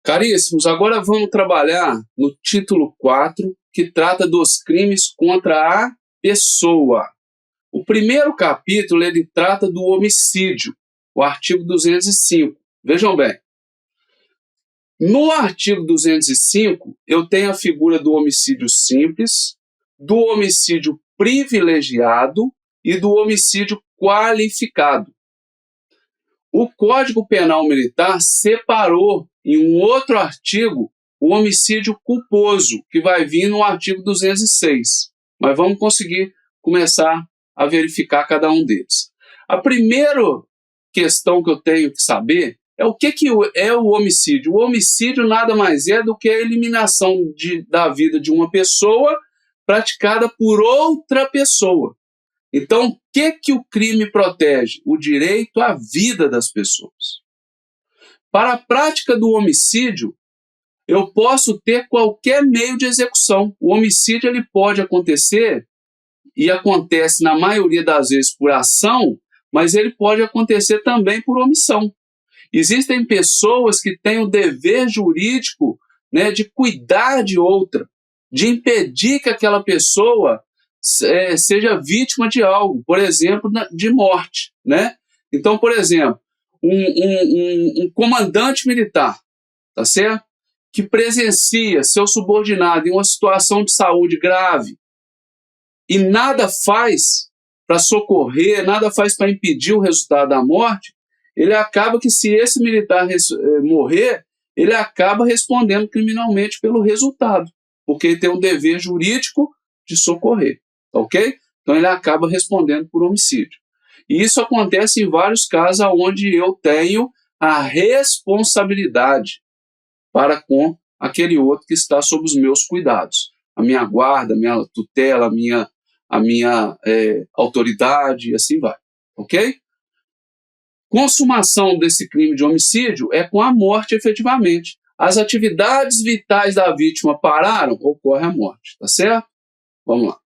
Caríssimos, agora vamos trabalhar no título 4, que trata dos crimes contra a pessoa. O primeiro capítulo, ele trata do homicídio, o artigo 205. Vejam bem, no artigo 205, eu tenho a figura do homicídio simples, do homicídio privilegiado e do homicídio qualificado. O Código Penal Militar separou em um outro artigo o homicídio culposo, que vai vir no artigo 206. Mas vamos conseguir começar a verificar cada um deles. A primeira questão que eu tenho que saber é o que é o homicídio. O homicídio nada mais é do que a eliminação da vida de uma pessoa praticada por outra pessoa. Então, o que o crime protege? O direito à vida das pessoas. Para a prática do homicídio, eu posso ter qualquer meio de execução. O homicídio ele pode acontecer, e acontece na maioria das vezes por ação, mas ele pode acontecer também por omissão. Existem pessoas que têm o dever jurídico, né, de cuidar de outra, de impedir que aquela pessoa seja vítima de algo, por exemplo, de morte, né? Então, por exemplo, um comandante militar, tá certo? Que presencia seu subordinado em uma situação de saúde grave e nada faz para socorrer, nada faz para impedir o resultado da morte, ele acaba que, se esse militar morrer, ele acaba respondendo criminalmente pelo resultado, porque ele tem um dever jurídico de socorrer. Ok? Então ele acaba respondendo por homicídio. E isso acontece em vários casos onde eu tenho a responsabilidade para com aquele outro que está sob os meus cuidados. A minha guarda, a minha tutela, a minha autoridade, e assim vai. Ok? Consumação desse crime de homicídio é com a morte efetivamente. As atividades vitais da vítima pararam, ocorre a morte. Tá certo? Vamos lá.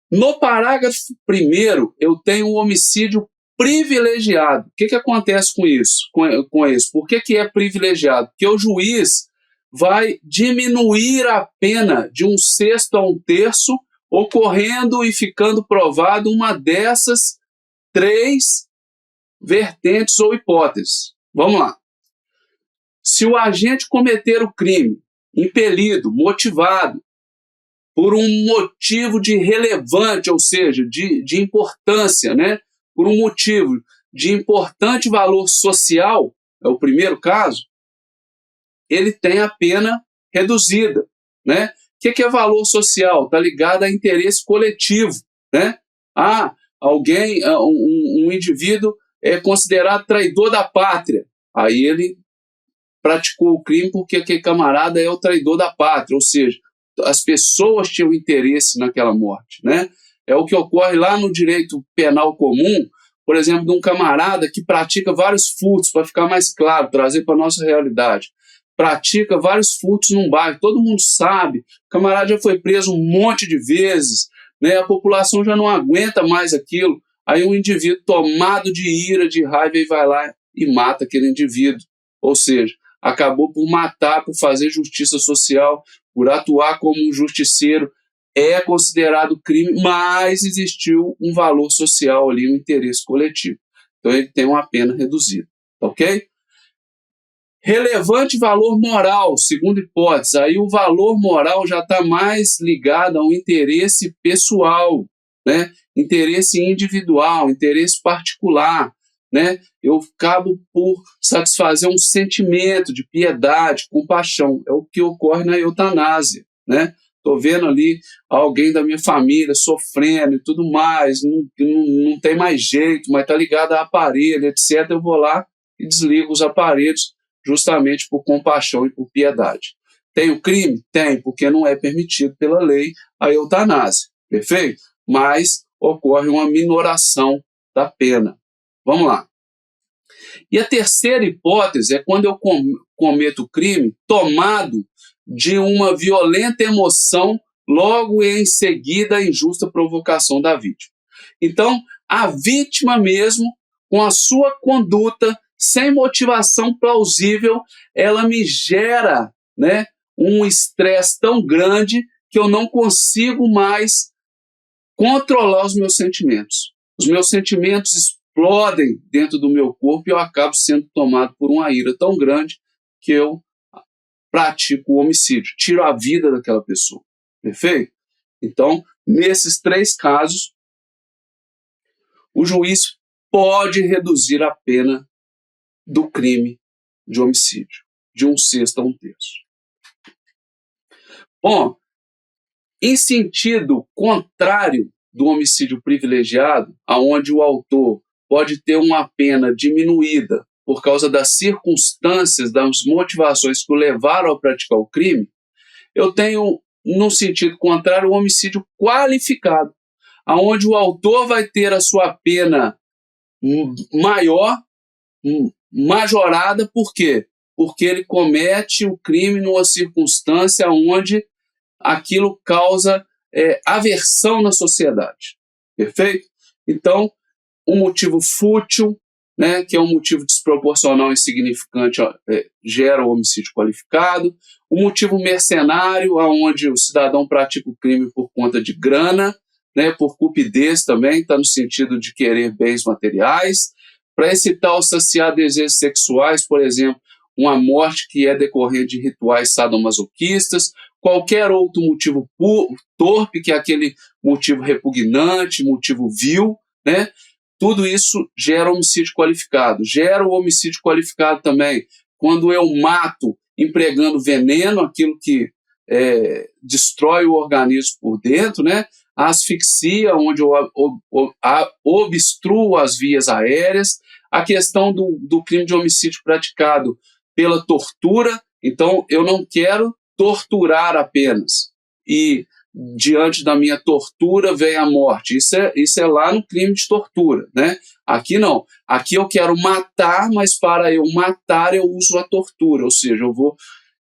No parágrafo 1º, eu tenho o homicídio privilegiado. O que acontece com isso? Com isso? Por que é privilegiado? Porque o juiz vai diminuir a pena de 1/6 a 1/3, ocorrendo e ficando provado uma dessas 3 vertentes ou hipóteses. Vamos lá. Se o agente cometer o crime impelido, motivado, por um motivo de relevante, ou seja, de importância, né? Por um motivo de importante valor social, é o primeiro caso, ele tem a pena reduzida, né? O que é valor social? Está ligado a interesse coletivo, né? Alguém, um indivíduo é considerado traidor da pátria, aí ele praticou o crime porque aquele camarada é o traidor da pátria, ou seja, as pessoas tinham interesse naquela morte, né? É o que ocorre lá no direito penal comum, por exemplo, de um camarada que pratica vários furtos, para ficar mais claro, trazer para a nossa realidade. Pratica vários furtos num bairro, todo mundo sabe, o camarada já foi preso um monte de vezes, né? A população já não aguenta mais aquilo, aí um indivíduo tomado de ira, de raiva, e vai lá e mata aquele indivíduo, ou seja, acabou por matar, por fazer justiça social, por atuar como um justiceiro, é considerado crime, mas existiu um valor social ali, um interesse coletivo. Então ele tem uma pena reduzida, ok? Relevante valor moral, segunda hipótese, aí o valor moral já está mais ligado a um interesse pessoal, né? Interesse individual, interesse particular, né? Eu acabo por satisfazer um sentimento de piedade, compaixão. É o que ocorre na eutanásia, né? Estou vendo ali alguém da minha família sofrendo e tudo mais, não tem mais jeito, mas está ligado a aparelho, etc. Eu vou lá e desligo os aparelhos justamente por compaixão e por piedade. Tem o crime? Tem, porque não é permitido pela lei a eutanásia, perfeito? Mas ocorre uma minoração da pena. Vamos lá. E a terceira hipótese é quando eu cometo o crime tomado de uma violenta emoção logo em seguida a injusta provocação da vítima. Então, a vítima mesmo, com a sua conduta, sem motivação plausível, ela me gera, né, um estresse tão grande que eu não consigo mais controlar os meus sentimentos. Os meus sentimentos explodem dentro do meu corpo e eu acabo sendo tomado por uma ira tão grande que eu pratico o homicídio, tiro a vida daquela pessoa. Perfeito? Então, nesses 3 casos, o juiz pode reduzir a pena do crime de homicídio, de 1/6 a 1/3. Bom, em sentido contrário do homicídio privilegiado, aonde o autor pode ter uma pena diminuída por causa das circunstâncias, das motivações que o levaram a praticar o crime, eu tenho, no sentido contrário, o homicídio qualificado, aonde o autor vai ter a sua pena maior, majorada. Por quê? Porque ele comete o crime numa circunstância onde aquilo causa aversão na sociedade. Perfeito? Então, um motivo fútil, né, que é um motivo desproporcional e insignificante, gera o homicídio qualificado. O motivo mercenário, onde o cidadão pratica o crime por conta de grana, né, por cupidez também, está no sentido de querer bens materiais. Para excitar ou saciar desejos sexuais, por exemplo, uma morte que é decorrente de rituais sadomasoquistas, qualquer outro motivo torpe, que é aquele motivo repugnante, motivo vil, né? Tudo isso gera homicídio qualificado. Gera o homicídio qualificado também quando eu mato empregando veneno, aquilo que destrói o organismo por dentro, né? A asfixia, onde eu obstruo as vias aéreas. A questão do crime de homicídio praticado pela tortura. Então, eu não quero torturar apenas e diante da minha tortura vem a morte. Isso é lá no crime de tortura, né? Aqui não. Aqui eu quero matar, mas para eu matar eu uso a tortura, ou seja,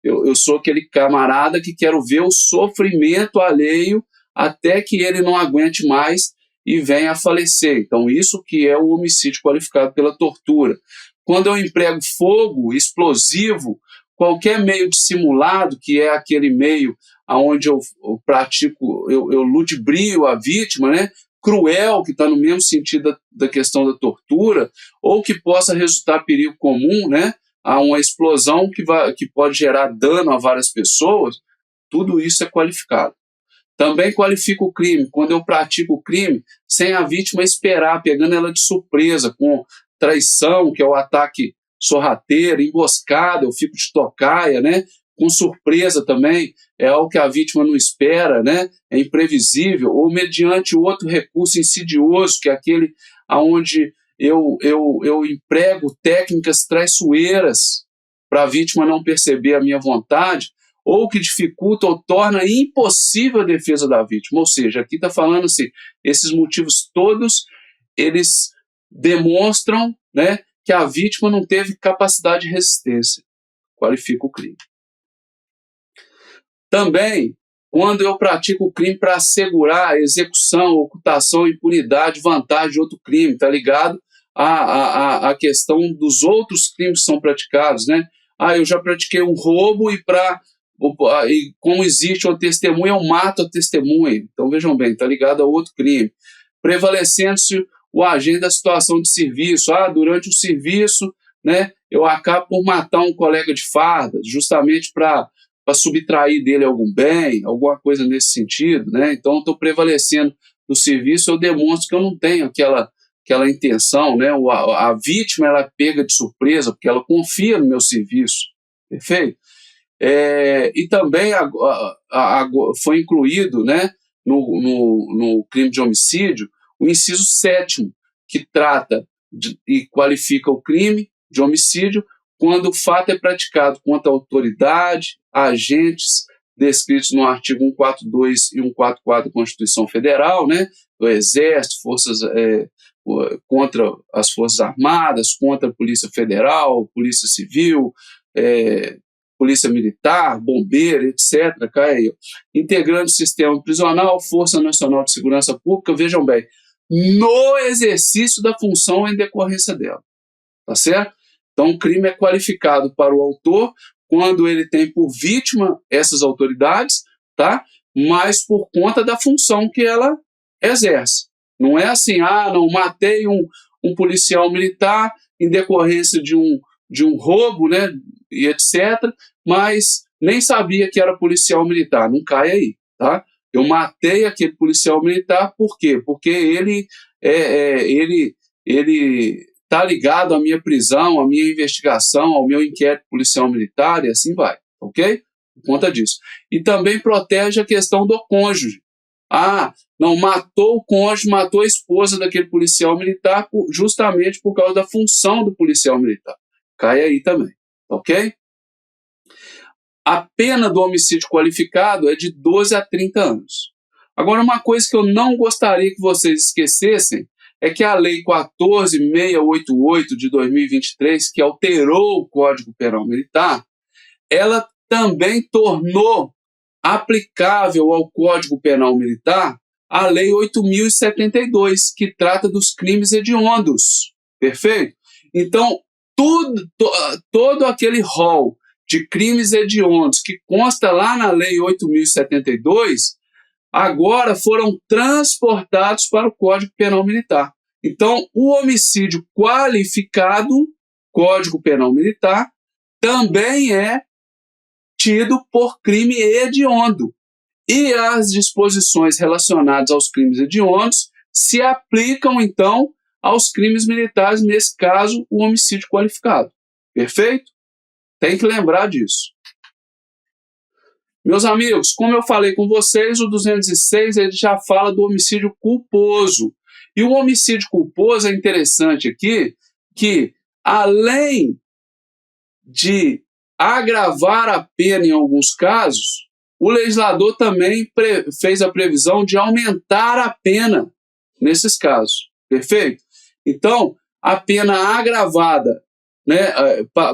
eu sou aquele camarada que quero ver o sofrimento alheio até que ele não aguente mais e venha a falecer. Então isso que é o homicídio qualificado pela tortura. Quando eu emprego fogo, explosivo, qualquer meio dissimulado, que é aquele meio onde eu pratico, eu ludibrio a vítima, né? Cruel, que está no mesmo sentido da questão da tortura, ou que possa resultar perigo comum, né? A uma explosão que pode gerar dano a várias pessoas, tudo isso é qualificado. Também qualifica o crime, quando eu pratico o crime sem a vítima esperar, pegando ela de surpresa, com traição, que é o ataque sorrateiro, emboscada, eu fico de tocaia, né? Com surpresa também, é algo que a vítima não espera, né? É imprevisível, ou mediante outro recurso insidioso, que é aquele onde eu emprego técnicas traiçoeiras para a vítima não perceber a minha vontade, ou que dificulta ou torna impossível a defesa da vítima. Ou seja, aqui está falando assim, esses motivos todos, eles demonstram, né, que a vítima não teve capacidade de resistência. Qualifica o crime. Também, quando eu pratico o crime para assegurar a execução, ocultação, impunidade, vantagem de outro crime, está ligado à questão dos outros crimes que são praticados, né? Eu já pratiquei um roubo e como existe uma testemunha, eu mato a testemunha. Então, vejam bem, está ligado a outro crime. Prevalecendo-se o agente da situação de serviço. Durante o serviço, né, eu acabo por matar um colega de farda, justamente para subtrair dele algum bem, alguma coisa nesse sentido, né? Então, estou prevalecendo no serviço, eu demonstro que eu não tenho aquela intenção, né? A vítima ela é pega de surpresa, porque ela confia no meu serviço. Perfeito? E também foi incluído, né, no crime de homicídio o inciso 7º, que trata e qualifica o crime de homicídio quando o fato é praticado contra a autoridade, agentes descritos no artigo 142 e 144 da Constituição Federal, né, do Exército, contra as Forças Armadas, contra a Polícia Federal, Polícia Civil, Polícia Militar, Bombeiro, etc., integrando o sistema prisional, Força Nacional de Segurança Pública, vejam bem, no exercício da função em decorrência dela, tá certo? Então, o crime é qualificado para o autor quando ele tem por vítima essas autoridades, tá? Mas por conta da função que ela exerce. Não é assim, não, matei um policial militar em decorrência de um roubo, né, e etc., mas nem sabia que era policial militar. Não cai aí, tá? Eu matei aquele policial militar por quê? Porque ele está ligado à minha prisão, à minha investigação, ao meu inquérito policial militar e assim vai, ok? Por conta disso. E também protege a questão do cônjuge. Não, matou o cônjuge, matou a esposa daquele policial militar justamente por causa da função do policial militar. Cai aí também, ok? A pena do homicídio qualificado é de 12 a 30 anos. Agora, uma coisa que eu não gostaria que vocês esquecessem é que a Lei 14.688 de 2023, que alterou o Código Penal Militar, ela também tornou aplicável ao Código Penal Militar a Lei 8.072, que trata dos crimes hediondos. Perfeito? Então, todo aquele rol de crimes hediondos que consta lá na Lei 8.072, agora foram transportados para o Código Penal Militar. Então, o homicídio qualificado, Código Penal Militar, também é tido por crime hediondo. E as disposições relacionadas aos crimes hediondos se aplicam, então, aos crimes militares, nesse caso, o homicídio qualificado. Perfeito? Tem que lembrar disso. Meus amigos, como eu falei com vocês, o 206 ele já fala do homicídio culposo. E o homicídio culposo é interessante aqui que, além de agravar a pena em alguns casos, o legislador também fez a previsão de aumentar a pena nesses casos. Perfeito? Então, a pena agravada, né,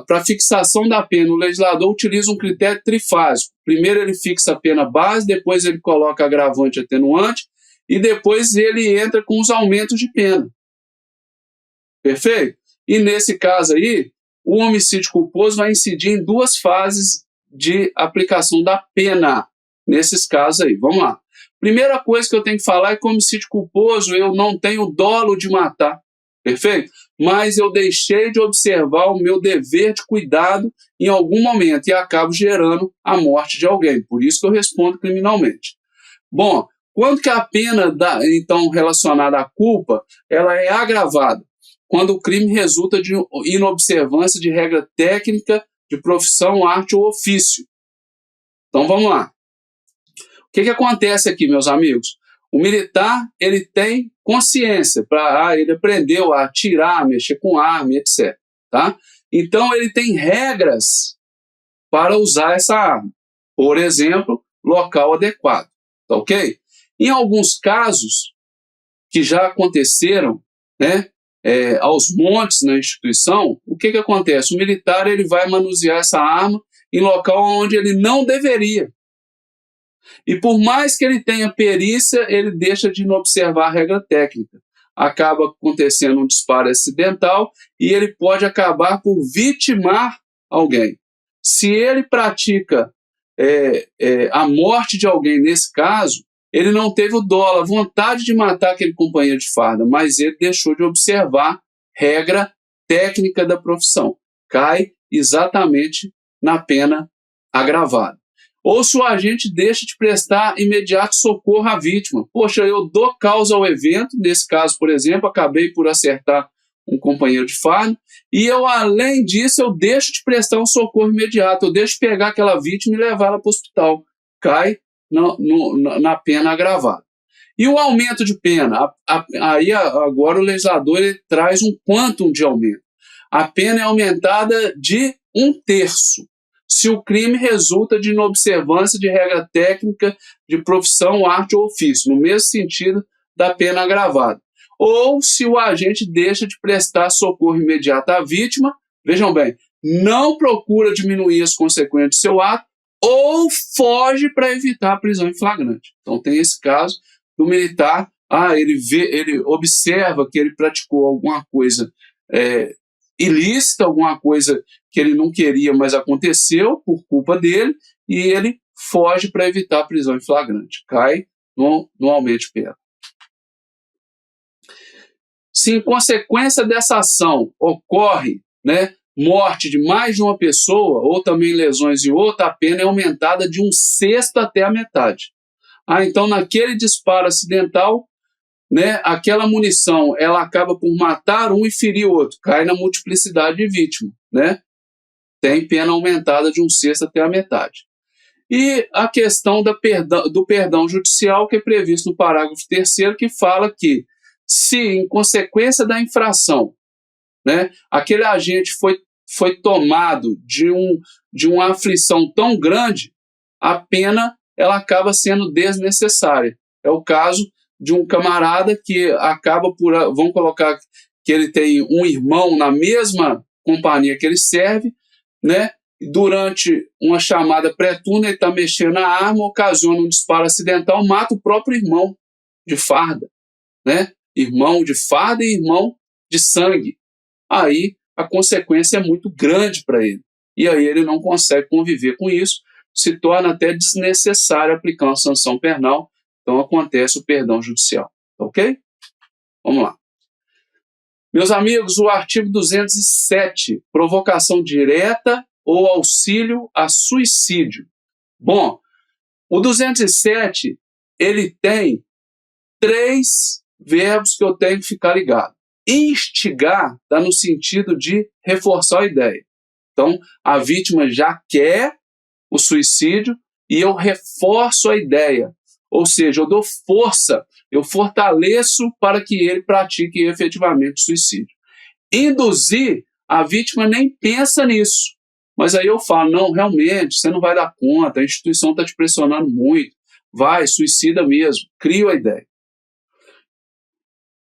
para fixação da pena, o legislador utiliza um critério trifásico. Primeiro ele fixa a pena base, depois ele coloca agravante e atenuante, e depois ele entra com os aumentos de pena. Perfeito? E nesse caso aí, o homicídio culposo vai incidir em duas fases de aplicação da pena, nesses casos aí. Vamos lá. Primeira coisa que eu tenho que falar é que o homicídio culposo eu não tenho dolo de matar. Perfeito? Mas eu deixei de observar o meu dever de cuidado em algum momento e acabo gerando a morte de alguém. Por isso que eu respondo criminalmente. Bom, quando que a pena, então, relacionada à culpa, ela é agravada? Quando o crime resulta de inobservância de regra técnica de profissão, arte ou ofício. Então, vamos lá. O que acontece aqui, meus amigos? O militar, ele tem consciência, ele aprendeu a atirar, mexer com arma, etc. Tá? Então, ele tem regras para usar essa arma. Por exemplo, local adequado. Tá ok? Em alguns casos que já aconteceram, né, aos montes na instituição, o que acontece? O militar ele vai manusear essa arma em local onde ele não deveria. E por mais que ele tenha perícia, ele deixa de não observar a regra técnica. Acaba acontecendo um disparo acidental e ele pode acabar por vitimar alguém. Se ele pratica a morte de alguém nesse caso, ele não teve o dolo, a vontade de matar aquele companheiro de farda, mas ele deixou de observar regra técnica da profissão. Cai exatamente na pena agravada. Ou se o agente deixa de prestar imediato socorro à vítima. Poxa, eu dou causa ao evento, nesse caso, por exemplo, acabei por acertar um companheiro de farda, e eu, além disso, eu deixo de prestar um socorro imediato, eu deixo de pegar aquela vítima e levá-la para o hospital. Cai na pena agravada. E o aumento de pena? Aí agora o legislador ele traz um quantum de aumento. A pena é aumentada de 1/3. Se o crime resulta de inobservância de regra técnica de profissão, arte ou ofício, no mesmo sentido da pena agravada. Ou se o agente deixa de prestar socorro imediato à vítima, vejam bem, não procura diminuir as consequências do seu ato, ou foge para evitar a prisão em flagrante. Então tem esse caso do militar, ele observa que ele praticou alguma coisa ilícita, alguma coisa que ele não queria, mas aconteceu por culpa dele, e ele foge para evitar a prisão em flagrante. Cai no aumento de pena. Se em consequência dessa ação ocorre, né, morte de mais de uma pessoa, ou também lesões em outra, a pena é aumentada de 1/6 até a metade. Então naquele disparo acidental, né, aquela munição ela acaba por matar um e ferir outro, cai na multiplicidade de vítima, né? Tem pena aumentada de 1/6 até a metade. E a questão do perdão judicial, que é previsto no parágrafo 3º, que fala que, se em consequência da infração, né, aquele agente foi tomado de uma aflição tão grande, a pena ela acaba sendo desnecessária. É o caso de um camarada que acaba por, vamos colocar que ele tem um irmão na mesma companhia que ele serve, né? Durante uma chamada pré-turno, ele está mexendo na arma, ocasiona um disparo acidental, mata o próprio irmão de farda, né? Irmão de farda e irmão de sangue. Aí a consequência é muito grande para ele. E aí ele não consegue conviver com isso, se torna até desnecessário aplicar uma sanção penal, então acontece o perdão judicial. Ok? Vamos lá. Meus amigos, o artigo 207, provocação direta ou auxílio a suicídio. Bom, o 207, ele tem 3 verbos que eu tenho que ficar ligado. Instigar está no sentido de reforçar a ideia. Então, a vítima já quer o suicídio e eu reforço a ideia. Ou seja, eu dou força, eu fortaleço para que ele pratique efetivamente o suicídio. Induzir, a vítima nem pensa nisso. Mas aí eu falo, não, realmente, você não vai dar conta, a instituição está te pressionando muito, vai, suicida mesmo, crio a ideia.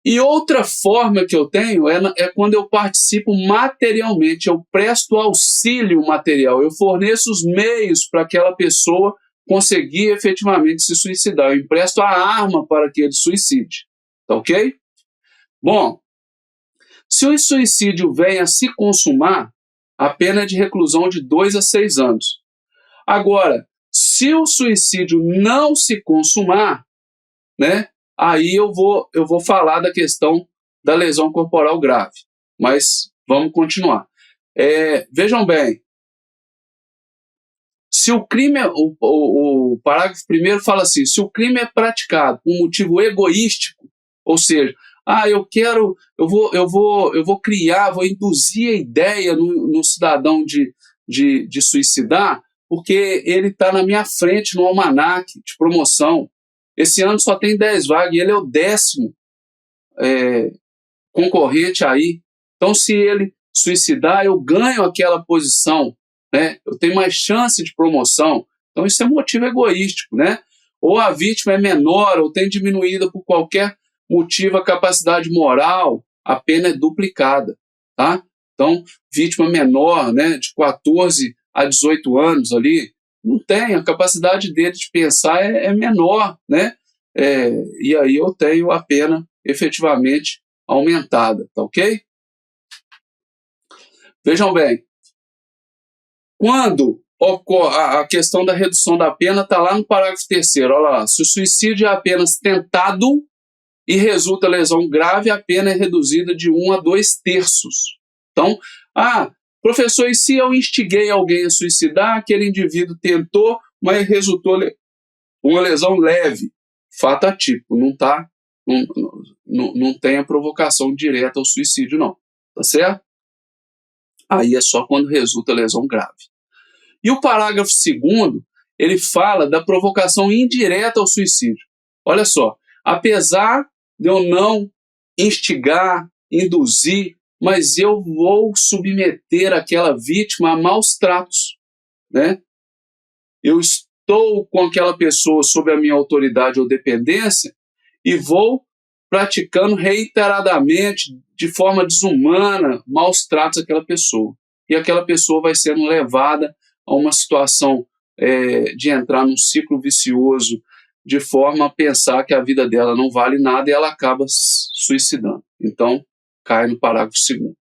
E outra forma que eu tenho é quando eu participo materialmente, eu presto auxílio material, eu forneço os meios para aquela pessoa conseguir efetivamente se suicidar, eu empresto a arma para que ele suicide, tá ok? Bom, se o suicídio vem a se consumar, a pena é de reclusão de 2 a 6 anos. Agora, se o suicídio não se consumar, né, aí eu vou falar da questão da lesão corporal grave. Mas vamos continuar. Vejam bem, se o crime, o parágrafo 1º fala assim, se o crime é praticado por motivo egoístico, ou seja, eu vou criar, vou induzir a ideia no cidadão de suicidar, porque ele está na minha frente no almanaque de promoção. Esse ano só tem 10 vagas e ele é o 10º concorrente aí. Então, se ele suicidar, eu ganho aquela posição, né? Eu tenho mais chance de promoção. Então, isso é motivo egoístico, né? Ou a vítima é menor, ou tem diminuída por qualquer motivo a capacidade moral, a pena é duplicada, tá? Então, vítima menor, né, de 14 a 18 anos ali, não tem, a capacidade dele de pensar é menor, né? E aí eu tenho a pena efetivamente aumentada, tá ok? Vejam bem, quando ocorre a questão da redução da pena, está lá no parágrafo 3º, olha lá, se o suicídio é apenas tentado e resulta lesão grave, a pena é reduzida de 1 a 2/3. Então, professor, e se eu instiguei alguém a suicidar, aquele indivíduo tentou, mas resultou uma lesão leve, fato atípico, não tem a provocação direta ao suicídio, não, tá certo? Aí é só quando resulta lesão grave. E o parágrafo 2º, ele fala da provocação indireta ao suicídio. Olha só, apesar de eu não instigar, induzir, mas eu vou submeter aquela vítima a maus tratos, né? Eu estou com aquela pessoa sob a minha autoridade ou dependência e vou praticando reiteradamente, de forma desumana, maus tratos àquela pessoa. E aquela pessoa vai sendo levada a uma situação de entrar num ciclo vicioso, de forma a pensar que a vida dela não vale nada e ela acaba suicidando. Então, cai no parágrafo 2º.